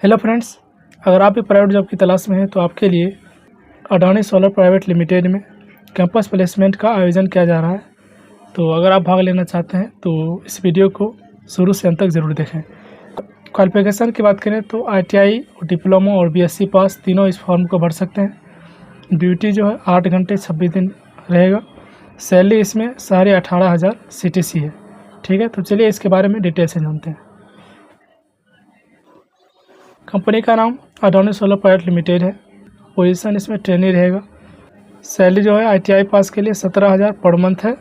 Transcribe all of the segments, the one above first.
Hello friends, अगर आप भी प्राइवेट जॉब की तलाश में हैं तो आपके लिए अडानी सोलर प्राइवेट लिमिटेड में कैंपस प्लेसमेंट का आयोजन किया जा रहा है। तो अगर आप भाग लेना चाहते हैं तो इस वीडियो को शुरू से अंत तक ज़रूर देखें। क्वालिफिकेशन की बात करें तो ITI, डिप्लोमा और BSc पास तीनों इस फॉर्म को भर सकते हैं। ड्यूटी जो है 8 घंटे 26 दिन रहेगा। सैलरी इसमें 18,500 CTC है। ठीक है, तो चलिए इसके बारे में डिटेल से जानते हैं। कंपनी का नाम अडानी सोलर प्राइवेट लिमिटेड है। पोजीशन इसमें ट्रेनी रहेगा। सैलरी जो है ITI पास के लिए 17,000 पर मंथ है।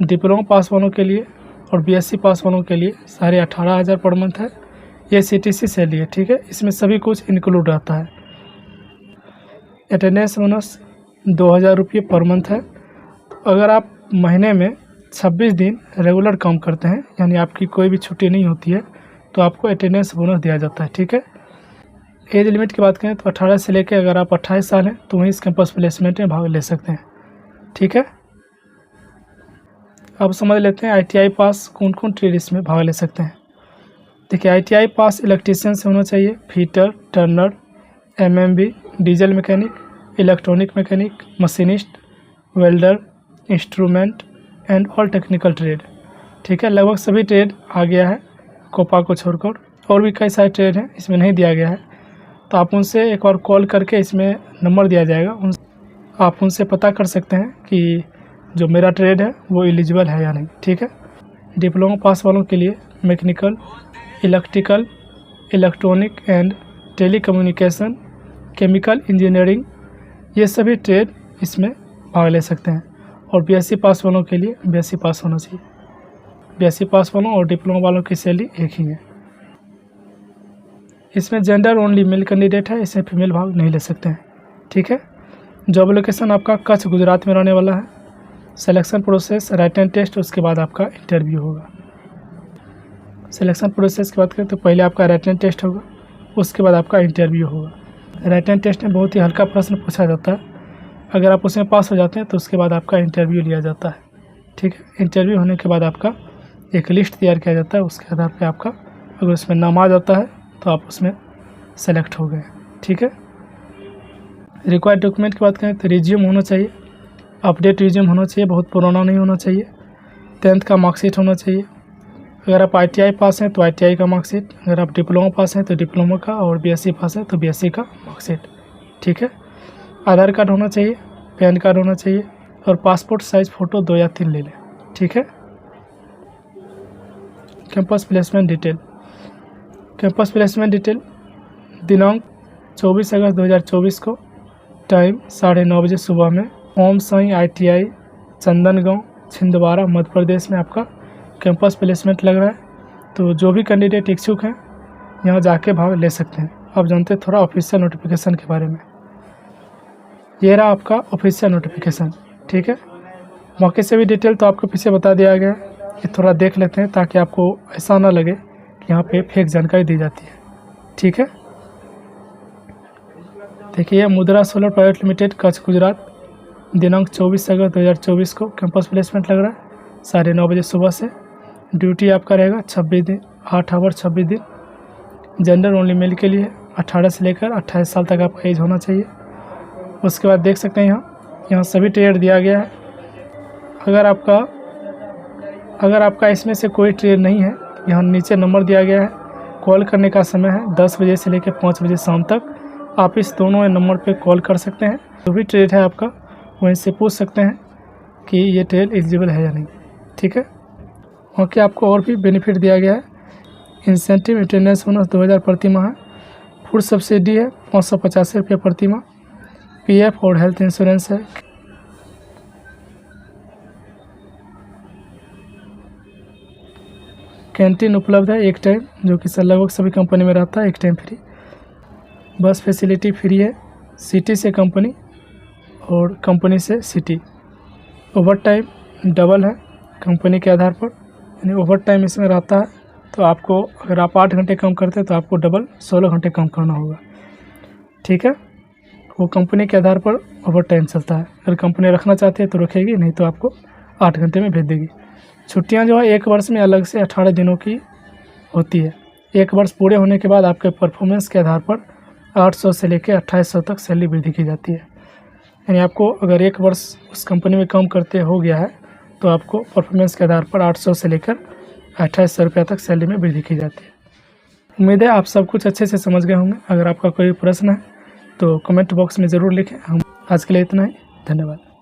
डिप्लोमा पास वालों के लिए और BSc पास वालों के लिए 18,500 पर मंथ है। ये CTC सैलरी है। ठीक है, इसमें सभी कुछ इंक्लूड रहता है। अटेंडेंस बोनस 2,000 रुपये पर मंथ है। अगर आप महीने में 26 दिन रेगुलर काम करते हैं, यानी आपकी कोई भी छुट्टी नहीं होती है, तो आपको अटेंडेंस बोनस दिया जाता है। ठीक है, एज लिमिट की बात करें तो 18 से लेकर अगर आप 28 साल हैं तो वहीं इस कैंपस प्लेसमेंट में भाग ले सकते हैं। ठीक है, अब समझ लेते हैं ITI पास कौन कौन ट्रेड इसमें भाग ले सकते हैं। देखिए, ITI पास इलेक्ट्रीशियन से होना चाहिए, fitter, Turner, MMB, diesel mechanic, electronic mechanic, machinist, welder, instrument and all technical trade. ठीक है, लगभग सभी ट्रेड आ गया है कोपा को छोड़कर। और भी कई सारे ट्रेड हैं, इसमें नहीं दिया गया है, तो आप उनसे एक बार कॉल करके, इसमें नंबर दिया जाएगा, आप उनसे पता कर सकते हैं कि जो मेरा ट्रेड है वो एलिजिबल है या नहीं। ठीक है, डिप्लोमा पास वालों के लिए mechanical, electrical, electronic and telecommunication, chemical engineering, ये सभी ट्रेड इसमें भाग ले सकते हैं। और BSc पास वालों के लिए BSc पास होना चाहिए। BSc पास वालों और डिप्लोमा वालों की सैलरी एक ही है। इसमें जेंडर ओनली मेल कैंडिडेट है, इसमें फीमेल भाग नहीं ले सकते हैं। ठीक है, जॉब लोकेशन आपका कच्छ गुजरात में रहने वाला है। सिलेक्शन प्रोसेस राइटन टेस्ट, उसके बाद आपका इंटरव्यू होगा। सिलेक्शन प्रोसेस की बात करें तो पहले आपका राइटन टेस्ट होगा, उसके बाद आपका इंटरव्यू होगा। राइटन टेस्ट में बहुत ही हल्का प्रश्न पूछा जाता है। अगर आप उसमें पास हो जाते हैं तो उसके बाद आपका इंटरव्यू लिया जाता है। ठीक है, इंटरव्यू होने के बाद आपका एक लिस्ट तैयार किया जाता है। उसके आधार पर आपका अगर उसमें नाम आ जाता है तो आप उसमें सेलेक्ट हो गए। ठीक है, रिक्वायर्ड डॉक्यूमेंट की बात करें तो रिज्यूम होना चाहिए, अपडेट रिज्यूम होना चाहिए, बहुत पुराना नहीं होना चाहिए। 10th का मार्कशीट होना चाहिए। अगर आप ITI पास हैं तो ITI का मार्कशीट, अगर आप डिप्लोमा पास हैं तो डिप्लोमा का, और BSc पास है तो BSc का मार्कशीट। ठीक है, आधार कार्ड होना चाहिए, पैन कार्ड होना चाहिए, और पासपोर्ट साइज फ़ोटो 2 या 3 ले लें। ठीक है, campus placement detail. Campus placement detail, दिनांक 24 अगस्त 2024 को, टाइम 9:30 बजे सुबह में, ओम साई ITI चंदनगांव, छिंदवाड़ा, मध्य प्रदेश में आपका कैंपस प्लेसमेंट लग रहा है। तो जो भी कैंडिडेट इच्छुक हैं यहाँ जाके भाग ले सकते हैं। आप जानते हैं थोड़ा ऑफिशियल नोटिफिकेशन के बारे में। ये रहा आपका ऑफिशियल नोटिफिकेशन। ठीक है, मौके से भी डिटेल तो आपको पीछे बता दिया गया है, ये थोड़ा देख लेते हैं ताकि आपको ऐसा ना लगे कि यहाँ पे फेक जानकारी दी जाती है। ठीक है, देखिए, मुद्रा solar private limited Kutch Gujarat, दिनांक 24 अगस्त 2024 को कैंपस प्लेसमेंट लग रहा है 9:30 बजे सुबह से। ड्यूटी आपका रहेगा 26 दिन, 8 आवर 26 दिन। जेंडर ओनली मेल के लिए 18 से लेकर 28 साल तक आपका एज होना चाहिए। उसके बाद देख सकते हैं यहाँ सभी ट्रेड दिया गया है। अगर आपका इसमें से कोई ट्रेड नहीं है, यहाँ नीचे नंबर दिया गया है। कॉल करने का समय है 10 बजे से लेकर 5 बजे शाम तक। आप इस दोनों नंबर पे कॉल कर सकते हैं। जो भी ट्रेड है आपका वहीं से पूछ सकते हैं कि ये ट्रेड एलिजिबल है या नहीं। ठीक है, ओके, आपको और भी बेनिफिट दिया गया है। इंसेंटिव अटेंडेंस बोनस 2,000 प्रति माह है। फूड सब्सिडी है 585 रुपये प्रति माह। PF और हेल्थ इंश्योरेंस है। कैंटीन उपलब्ध है एक टाइम, जो कि लगभग सभी कंपनी में रहता है, एक टाइम फ्री। बस फैसिलिटी फ्री है, सिटी से कंपनी और कंपनी से सिटी। ओवर टाइम डबल है कंपनी के आधार पर, यानी ओवर टाइम इसमें रहता है। तो आपको, अगर आप 8 घंटे काम करते हैं तो आपको डबल 16 घंटे काम करना होगा। ठीक है, वो कंपनी के आधार पर ओवर टाइम चलता है। अगर कंपनी रखना चाहती है तो रखेगी, नहीं तो आपको 8 घंटे में भेज देगी। छुट्टियां जो है 1 वर्ष में अलग से 18 दिनों की होती है। 1 वर्ष पूरे होने के बाद आपके परफॉर्मेंस के आधार पर 800 से लेकर 2800 तक सैलरी वृद्धि की जाती है। यानी आपको अगर 1 वर्ष उस कंपनी में काम करते हो गया है तो आपको परफॉर्मेंस के आधार पर 800 से लेकर 2800 रुपये तक सैलरी में वृद्धि की जाती है। उम्मीद है आप सब कुछ अच्छे से समझ गए होंगे। अगर आपका कोई प्रश्न है तो कमेंट बॉक्स में ज़रूर लिखें। हम आज के लिए इतना ही, धन्यवाद।